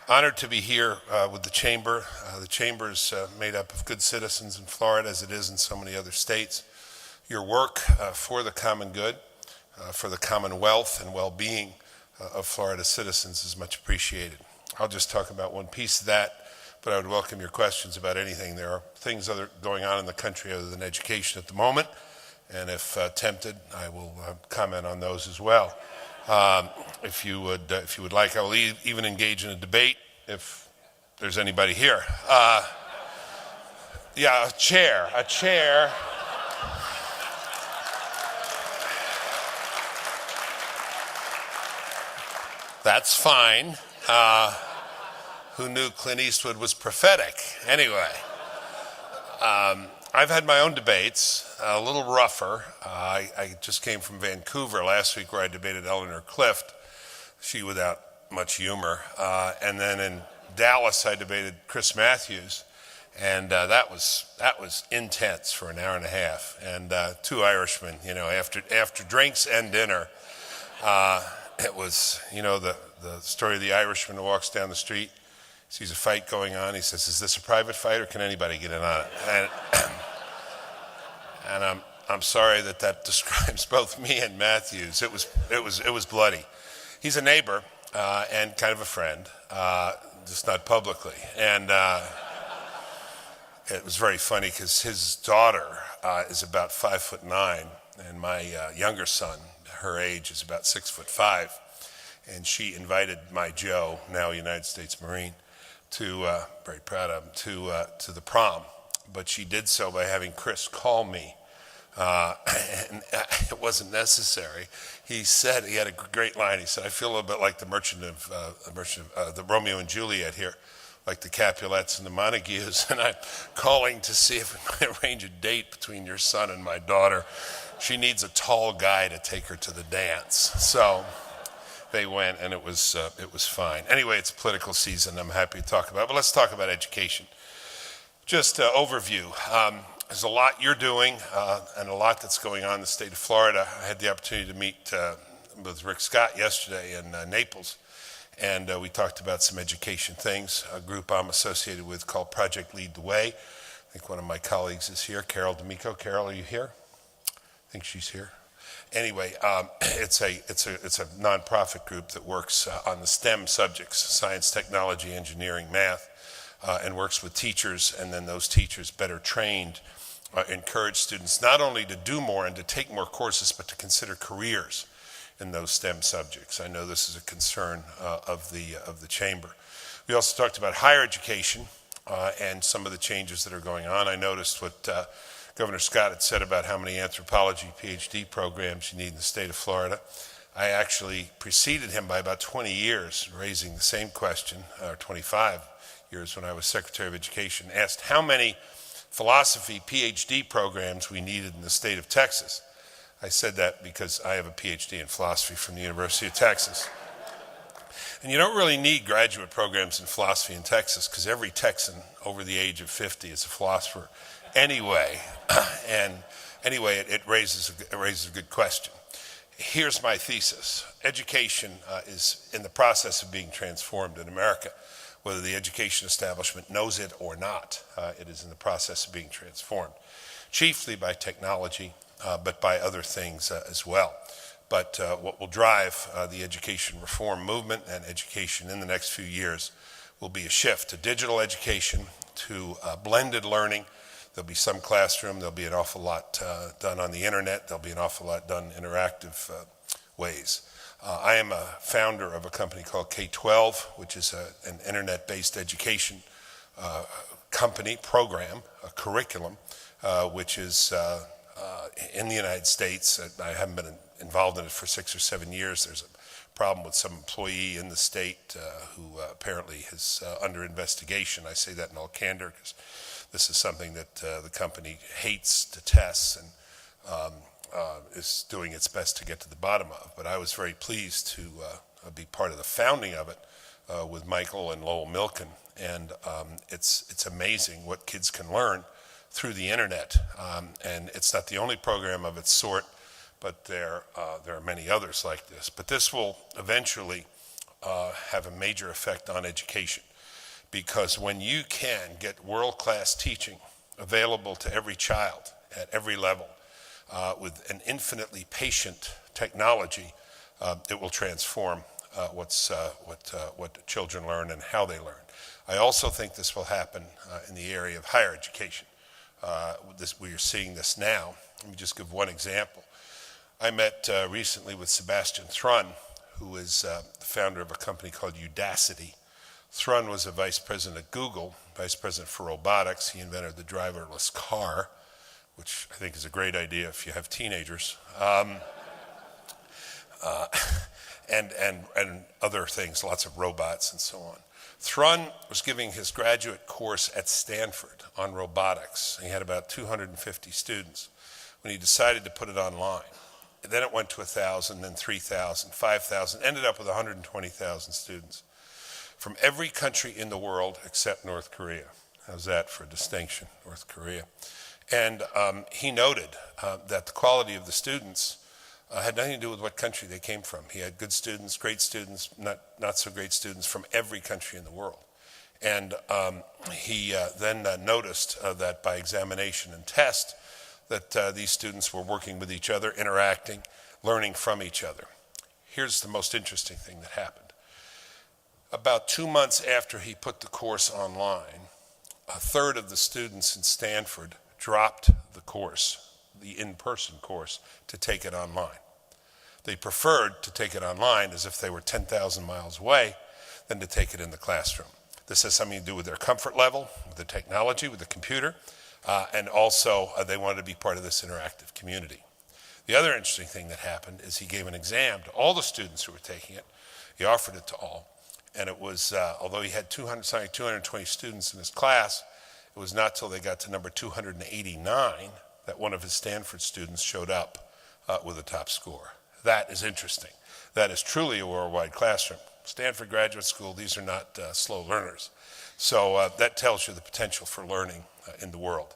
Honored to be here with the Chamber. The Chamber is made up of good citizens in Florida, as it is in so many other states. Your work for the common good, for the commonwealth and well-being of Florida citizens is much appreciated. I'll just talk about one piece of that, but I would welcome your questions about anything. There are things going on in the country other than education at the moment, and if tempted, I will comment on those as well. If you would like, I will even engage in a debate if there's anybody here. Yeah, a chair. That's fine. Who knew Clint Eastwood was prophetic? Anyway, I've had my own debates, a little rougher. I just came from Vancouver last week where I debated Eleanor Clift, she without much humor. And then in Dallas, I debated Chris Matthews, and that was intense for an hour and a half. And two Irishmen, after drinks and dinner, it was, the story of the Irishman who walks down the street, sees a fight going on. He says, "Is this a private fight or can anybody get in on it?" And I'm sorry that describes both me and Matthews. It was bloody. He's a neighbor and kind of a friend, just not publicly. And it was very funny because his daughter is about 5'9", and my younger son, her age, is about 6'5", and she invited my Joe, now a United States Marine, to very proud of him, to the prom. But she did so by having Chris call me, and it wasn't necessary. He said, he had a great line. He said, "I feel a little bit like the Romeo and Juliet here, like the Capulets and the Montagues, and I'm calling to see if we might arrange a date between your son and my daughter. She needs a tall guy to take her to the dance." So they went, and it was fine. Anyway, it's political season. I'm happy to talk about it, but let's talk about education. Just overview. There's a lot you're doing and a lot that's going on in the state of Florida. I had the opportunity to meet with Rick Scott yesterday in Naples, and we talked about some education things. A group I'm associated with called Project Lead the Way. I think one of my colleagues is here, Carol D'Amico. Carol, are you here? I think she's here. Anyway, it's a nonprofit group that works on the STEM subjects: science, technology, engineering, math, and works with teachers, and then those teachers, better trained, encourage students not only to do more and to take more courses, but to consider careers in those STEM subjects. I know this is a concern of the Chamber. We also talked about higher education and some of the changes that are going on. I noticed what Governor Scott had said about how many anthropology PhD programs you need in the state of Florida. I actually preceded him by about 20 years, raising the same question, or 25 years when I was Secretary of Education, asked how many philosophy PhD programs we needed in the state of Texas. I said that because I have a PhD in philosophy from the University of Texas. And you don't really need graduate programs in philosophy in Texas because every Texan over the age of 50 is a philosopher anyway. And anyway, it raises a good question. Here's my thesis. Education is in the process of being transformed in America. Whether the education establishment knows it or not, it is in the process of being transformed, chiefly by technology, but by other things as well. But what will drive the education reform movement and education in the next few years will be a shift to digital education, to blended learning. There'll be some classroom, there'll be an awful lot done on the internet, there'll be an awful lot done in interactive ways. I am a founder of a company called K-12, which is an internet-based education program, a curriculum, which is in the United States. I haven't been involved in it for 6 or 7 years. There's a problem with some employee in the state who apparently is under investigation. I say that in all candor because this is something that the company hates, detests, and is doing its best to get to the bottom of. But I was very pleased to be part of the founding of it with Michael and Lowell Milken. And it's amazing what kids can learn through the internet. And it's not the only program of its sort, but there are many others like this. But this will eventually have a major effect on education, because when you can get world-class teaching available to every child at every level with an infinitely patient technology, it will transform what children learn and how they learn. I also think this will happen in the area of higher education. We are seeing this now. Let me just give one example. I met recently with Sebastian Thrun, who is the founder of a company called Udacity. Thrun was a vice president at Google, vice president for robotics. He invented the driverless car, which I think is a great idea if you have teenagers. And other things, lots of robots and so on. Thrun was giving his graduate course at Stanford on robotics. He had about 250 students when he decided to put it online. Then it went to 1,000, then 3,000, 5,000, ended up with 120,000 students from every country in the world except North Korea. How's that for a distinction, North Korea? And he noted that the quality of the students had nothing to do with what country they came from. He had good students, great students, not so great students from every country in the world. And he then noticed that by examination and test, that these students were working with each other, interacting, learning from each other. Here's the most interesting thing that happened. About 2 months after he put the course online, a third of the students in Stanford dropped the course, the in-person course, to take it online. They preferred to take it online as if they were 10,000 miles away than to take it in the classroom. This has something to do with their comfort level, with the technology, with the computer, and also they wanted to be part of this interactive community. The other interesting thing that happened is he gave an exam to all the students who were taking it. He offered it to all. And it was, although he had 220 students in his class, it was not till they got to number 289 that one of his Stanford students showed up with a top score. That is interesting. That is truly a worldwide classroom. Stanford Graduate School, these are not slow learners. So that tells you the potential for learning in the world.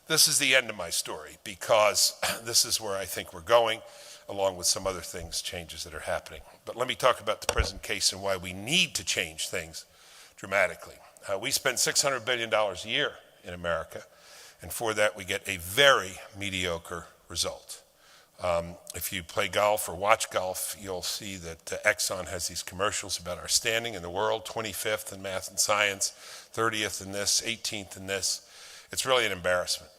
This is the end of my story, because this is where I think we're going, along with some other things, changes that are happening. But let me talk about the present case and why we need to change things dramatically. We spend $600 billion a year in America, and for that we get a very mediocre result. If you play golf or watch golf, you'll see that Exxon has these commercials about our standing in the world, 25th in math and science, 30th in this, 18th in this. It's really an embarrassment.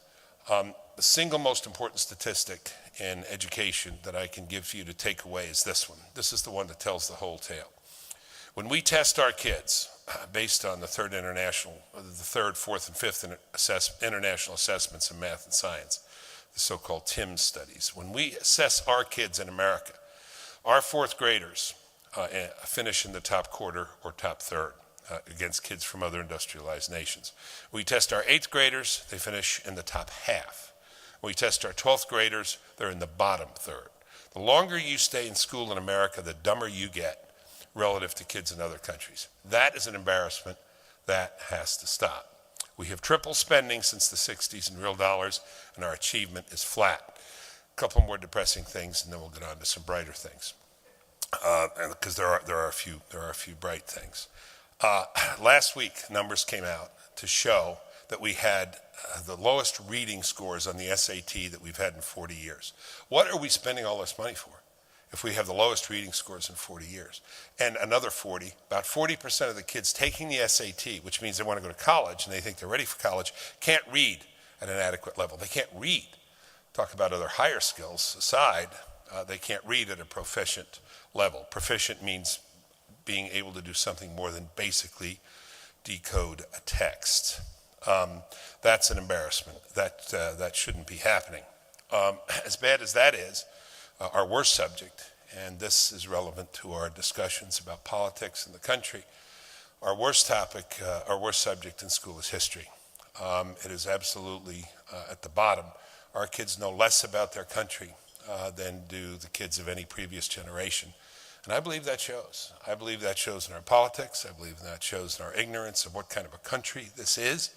The single most important statistic in education that I can give you to take away is this one. This is the one that tells the whole tale. When we test our kids based on the third, fourth, and fifth international assessments in math and science, the so-called TIMSS studies, when we assess our kids in America, our fourth graders finish in the top quarter or top third against kids from other industrialized nations. We test our eighth graders, they finish in the top half. We test our 12th graders, they're in the bottom third. The longer you stay in school in America, the dumber you get relative to kids in other countries. That is an embarrassment. That has to stop. We have triple spending since the 60s in real dollars, and our achievement is flat. A couple more depressing things, and then we'll get on to some brighter things, because there are a few bright things. Last week, numbers came out to show that we had the lowest reading scores on the SAT that we've had in 40 years. What are we spending all this money for if we have the lowest reading scores in 40 years? And another 40, about 40% of the kids taking the SAT, which means they want to go to college and they think they're ready for college, can't read at an adequate level. They can't read. Talk about other higher skills aside, they can't read at a proficient level. Proficient means being able to do something more than basically decode a text. That's an embarrassment. That shouldn't be happening. As bad as that is, our worst subject, and this is relevant to our discussions about politics in the country, our worst subject in school is history. It is absolutely at the bottom. Our kids know less about their country than do the kids of any previous generation. And I believe that shows. I believe that shows in our politics. I believe that shows in our ignorance of what kind of a country this is.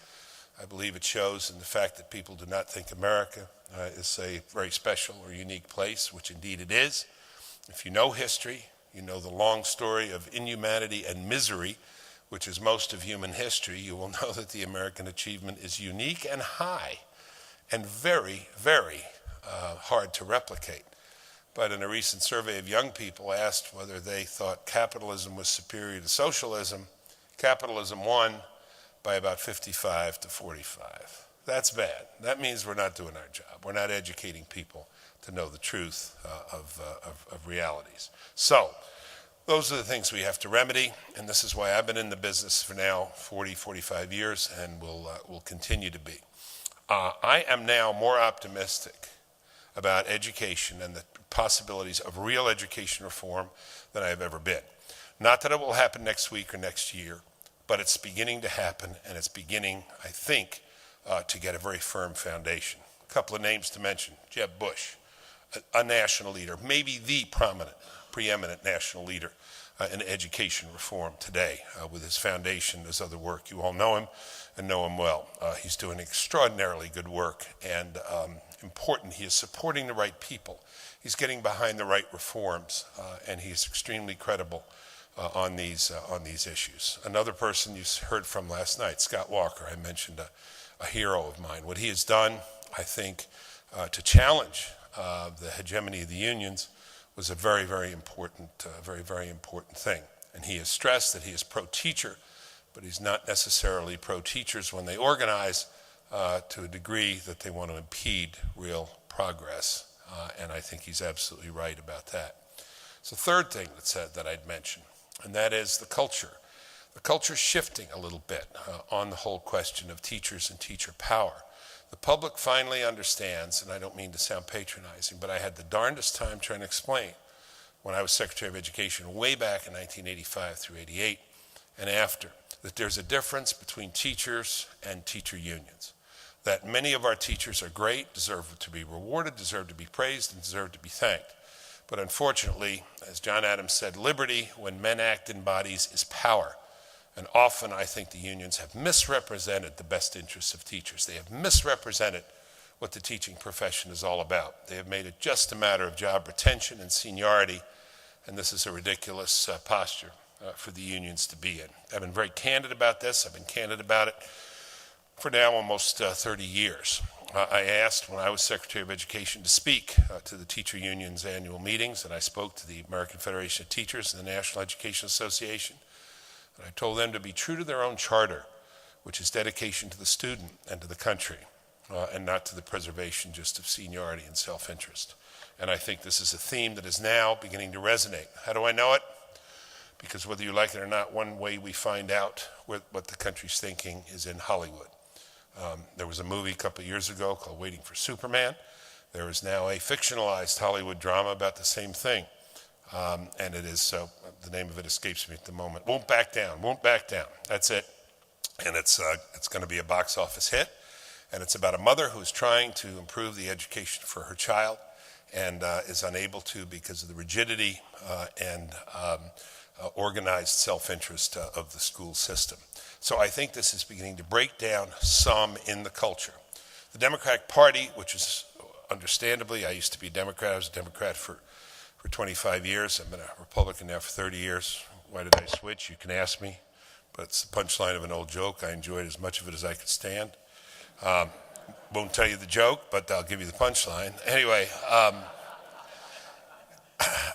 I believe it shows in the fact that people do not think America is a very special or unique place, which indeed it is. If you know history, you know the long story of inhumanity and misery, which is most of human history, you will know that the American achievement is unique and high and very, very hard to replicate. But in a recent survey of young people asked whether they thought capitalism was superior to socialism, capitalism won by about 55 to 45. That's bad. That means we're not doing our job. We're not educating people to know the truth of realities. So those are the things we have to remedy, and this is why I've been in the business for now 40, 45 years and will continue to be. I am now more optimistic about education and the possibilities of real education reform than I have ever been. Not that it will happen next week or next year, but it's beginning to happen, and it's beginning, I think, to get a very firm foundation. A couple of names to mention: Jeb Bush, a national leader, maybe the preeminent national leader in education reform today. With his foundation, his other work, you all know him and know him well. He's doing extraordinarily good work, and important. He is supporting the right people. He's getting behind the right reforms, and he's extremely credible on these issues. Another person you heard from last night, Scott Walker, I mentioned a hero of mine. What he has done, I think, to challenge the hegemony of the unions was a very, very important thing. And he has stressed that he is pro-teacher, but he's not necessarily pro-teachers when they organize to a degree that they want to impede real progress. And I think he's absolutely right about that. So third thing that I'd mention, and that is the culture. The culture's shifting a little bit on the whole question of teachers and teacher power. The public finally understands, and I don't mean to sound patronizing, but I had the darndest time trying to explain when I was Secretary of Education way back in 1985 through 88 and after, that there's a difference between teachers and teacher unions. That many of our teachers are great, deserve to be rewarded, deserve to be praised, and deserve to be thanked. But unfortunately, as John Adams said, liberty, when men act in bodies, is power. And often I think the unions have misrepresented the best interests of teachers. They have misrepresented what the teaching profession is all about. They have made it just a matter of job retention and seniority, and this is a ridiculous posture for the unions to be in. I've been very candid about this. I've been candid about it for now almost 30 years. I asked when I was Secretary of Education to speak to the teacher union's annual meetings, and I spoke to the American Federation of Teachers and the National Education Association. And I told them to be true to their own charter, which is dedication to the student and to the country, and not to the preservation just of seniority and self-interest. And I think this is a theme that is now beginning to resonate. How do I know it? Because whether you like it or not, one way we find out what the country's thinking is in Hollywood. There was a movie a couple of years ago called Waiting for Superman. There is now a fictionalized Hollywood drama about the same thing. And it is, the name of it escapes me at the moment. Won't Back Down, Won't Back Down. That's it. And it's going to be a box office hit. And it's about a mother who is trying to improve the education for her child and is unable to because of the rigidity and organized self-interest of the school system. So I think this is beginning to break down some in the culture. The Democratic Party, which is understandably, I used to be a Democrat. I was a Democrat for 25 years. I've been a Republican now for 30 years. Why did I switch? You can ask me. But it's the punchline of an old joke. I enjoyed as much of it as I could stand. Won't tell you the joke, but I'll give you the punchline. Anyway,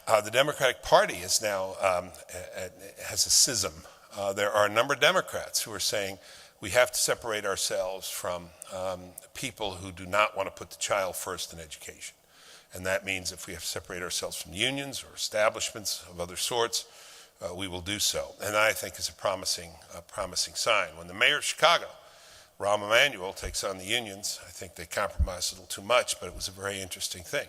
the Democratic Party is now has a schism. There are a number of Democrats who are saying we have to separate ourselves from people who do not want to put the child first in education. And that means if we have to separate ourselves from unions or establishments of other sorts, we will do so. And that, I think, is a promising sign. When the mayor of Chicago, Rahm Emanuel, takes on the unions, I think they compromised a little too much, but it was a very interesting thing.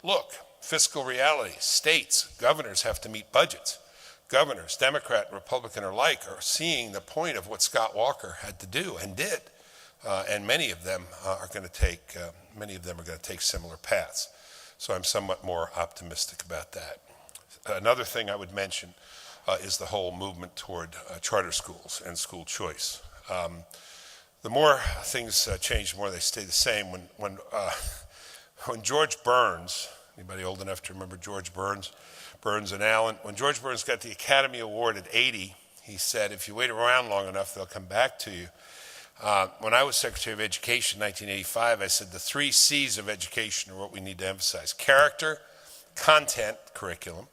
Look, fiscal reality, states, governors have to meet budgets. Governors, Democrat and Republican alike, are seeing the point of what Scott Walker had to do and did. And many of them are going to take similar paths. So I'm somewhat more optimistic about that. Another thing I would mention is the whole movement toward charter schools and school choice. The more things change, the more they stay the same. When George Burns, anybody old enough to remember George Burns Burns and Allen. When George Burns got the Academy Award at 80, he said, if you wait around long enough, they'll come back to you. When I was Secretary of Education in 1985, I said the 3 C's of education are what we need to emphasize: character, content, curriculum,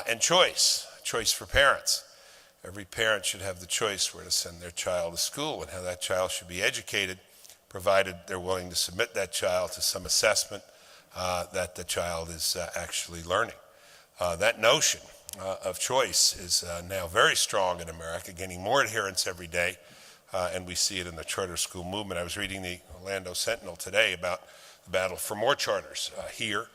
and choice for parents. Every parent should have the choice where to send their child to school and how that child should be educated, provided they're willing to submit that child to some assessment that the child is actually learning. That notion of choice is now very strong in America, gaining more adherence every day, and we see it in the charter school movement. I was reading the Orlando Sentinel today about the battle for more charters here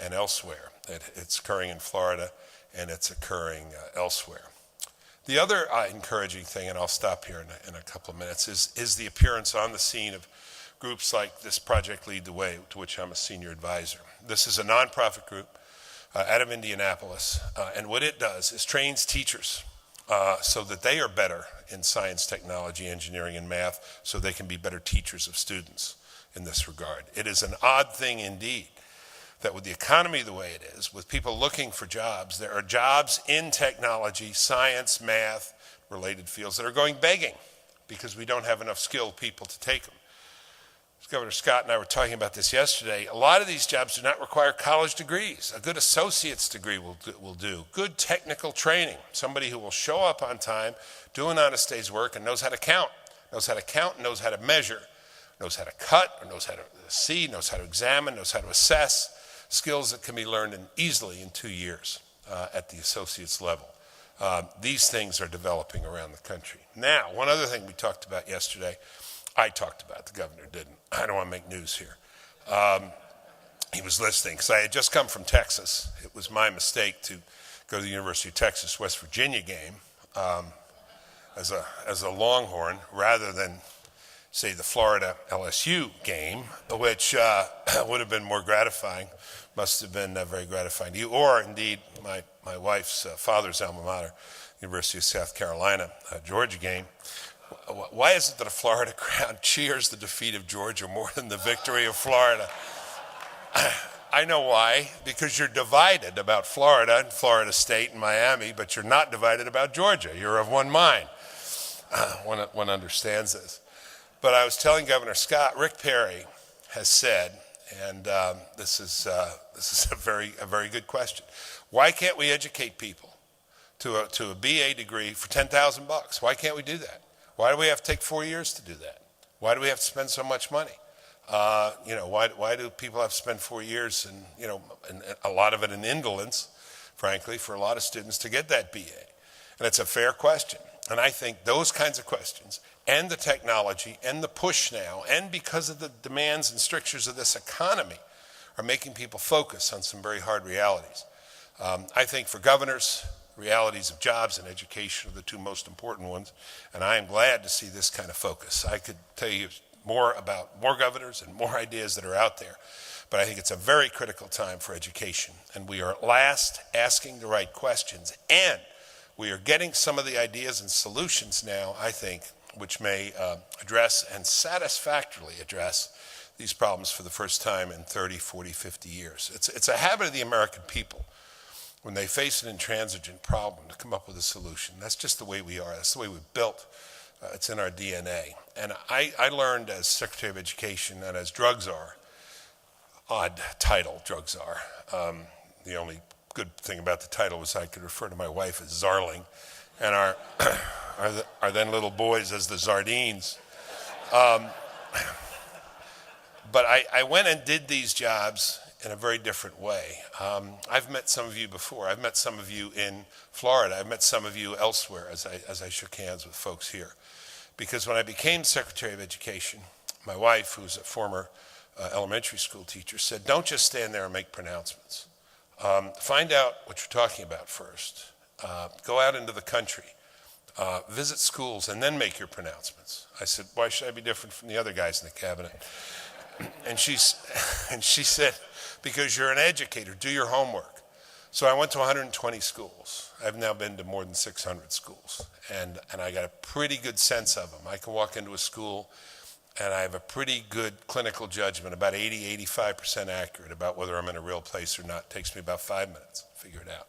and elsewhere. It's occurring in Florida, and it's occurring elsewhere. The other encouraging thing, and I'll stop here in a couple of minutes, is the appearance on the scene of groups like this Project Lead the Way, to which I'm a senior advisor. This is a nonprofit group out of Indianapolis, and what it does is trains teachers so that they are better in science, technology, engineering, and math, so they can be better teachers of students in this regard. It is an odd thing indeed that with the economy the way it is, with people looking for jobs, there are jobs in technology, science, math, related fields that are going begging because we don't have enough skilled people to take them. Governor Scott and I were talking about this yesterday. A lot of these jobs do not require college degrees. A good associate's degree will do. Good technical training, somebody who will show up on time, do an honest day's work, and knows how to count, knows how to measure, knows how to cut, knows how to see, knows how to examine, knows how to assess, skills that can be learned easily in 2 years at the associate's level. These things are developing around the country. Now, one other thing we talked about yesterday, I talked about, the governor didn't. I don't want to make news here. He was listening, because I had just come from Texas. It was my mistake to go to the University of Texas, West Virginia game as a Longhorn, rather than, say, the Florida LSU game, which would have been more gratifying, must have been very gratifying to you, or indeed my wife's father's alma mater, University of South Carolina, Georgia game. Why is it that a Florida crowd cheers the defeat of Georgia more than the victory of Florida? I know why, because you're divided about Florida and Florida State and Miami, but you're not divided about Georgia. You're of one mind. One understands this. But I was telling Governor Scott, Rick Perry has said, and this is a very good question. Why can't we educate people to a BA degree for $10,000? Why can't we do that? Why do we have to take 4 years to do that? Why do we have to spend so much money? Why do people have to spend 4 years and a lot of it in indolence, frankly, for a lot of students to get that BA? And it's a fair question. And I think those kinds of questions and the technology and the push now, and because of the demands and strictures of this economy, are making people focus on some very hard realities. I think for governors, realities of jobs and education are the 2 most important ones, and I am glad to see this kind of focus. I could tell you more about more governors and more ideas that are out there, but I think it's a very critical time for education, and we are at last asking the right questions, and we are getting some of the ideas and solutions now, I think, which may address and satisfactorily address these problems for the first time in 30, 40, 50 years. It's a habit of the American people, when they face an intransigent problem, to come up with a solution. That's just the way we are. That's the way we're built. It's in our DNA. And I learned as Secretary of Education and as drug czar, odd title, drug czar. The only good thing about the title was I could refer to my wife as Zarling, and our then little boys as the Zardines. But I went and did these jobs in a very different way. I've met some of you before. I've met some of you in Florida. I've met some of you elsewhere as I shook hands with folks here. Because when I became Secretary of Education, my wife, who's a former elementary school teacher, said, don't just stand there and make pronouncements. Find out what you're talking about first. Go out into the country. Visit schools and then make your pronouncements. I said, why should I be different from the other guys in the cabinet? And she said, because you're an educator, do your homework. So I went to 120 schools. I've now been to more than 600 schools, and I got a pretty good sense of them. I can walk into a school and I have a pretty good clinical judgment, about 85% accurate about whether I'm in a real place or not. It takes me about 5 minutes to figure it out.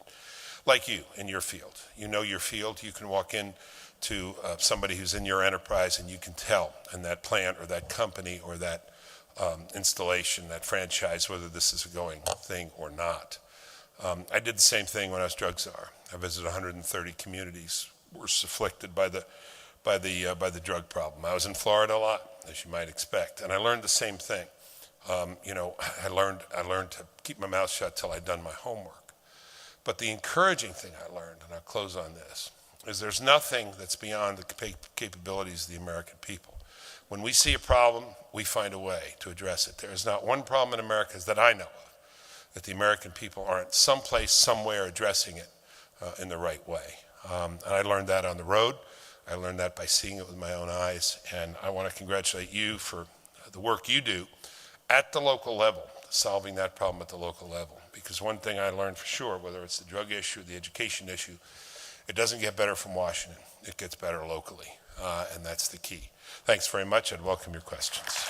Like you, in your field. You know your field. You can walk in to somebody who's in your enterprise and you can tell in that plant or that company or that installation, that franchise, whether this is a going thing or not. I did the same thing when I was drug czar. I visited 130 communities worst afflicted by the drug problem. I was in Florida a lot, as you might expect, and I learned the same thing. I learned to keep my mouth shut till I'd done my homework. But the encouraging thing I learned, and I'll close on this, is there's nothing that's beyond the capabilities of the American people. When we see a problem, we find a way to address it. There is not one problem in America that I know of that the American people aren't someplace, somewhere addressing it in the right way. And I learned that on the road. I learned that by seeing it with my own eyes. And I want to congratulate you for the work you do at the local level, solving that problem at the local level. Because one thing I learned for sure, whether it's the drug issue or the education issue, it doesn't get better from Washington. It gets better locally, and that's the key. Thanks very much. I'd welcome your questions.